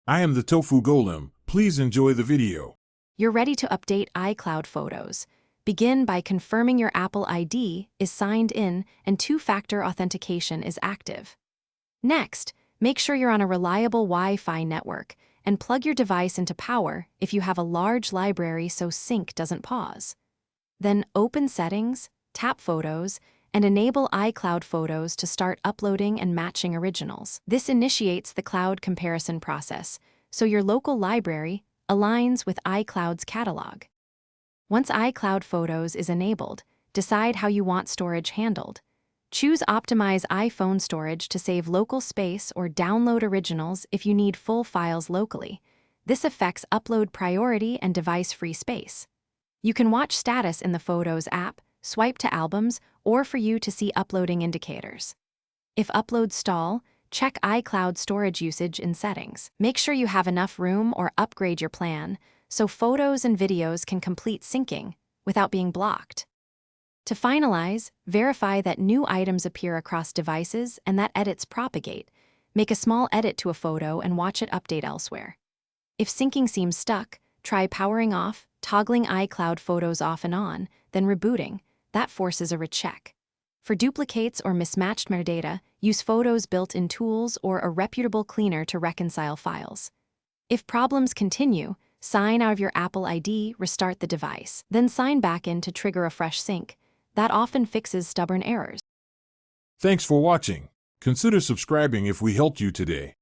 I am the Tofu Golem. Please enjoy the video. You're ready to update iCloud photos. Begin by confirming your Apple ID is signed in and two-factor authentication is active. Next, make sure you're on a reliable Wi-Fi network and plug your device into power if you have a large library so sync doesn't pause. Then open Settings, tap Photos, and enable iCloud Photos to start uploading and matching originals. This initiates the cloud comparison process, so your local library aligns with iCloud's catalog. Once iCloud Photos is enabled, decide how you want storage handled. Choose Optimize iPhone storage to save local space or download originals if you need full files locally. This affects upload priority and device-free space. You can watch status in the Photos app, swipe to albums, or for you to see uploading indicators. If uploads stall, check iCloud storage usage in Settings. Make sure you have enough room or upgrade your plan so photos and videos can complete syncing without being blocked. To finalize, verify that new items appear across devices and that edits propagate. Make a small edit to a photo and watch it update elsewhere. If syncing seems stuck, try powering off, toggling iCloud Photos off and on, then rebooting. That forces a recheck. For duplicates or mismatched metadata, use Photos built-in tools or a reputable cleaner to reconcile files. If problems continue, sign out of your Apple ID, restart the device, then sign back in to trigger a fresh sync. That often fixes stubborn errors. Thanks for watching. Consider subscribing if we helped you today.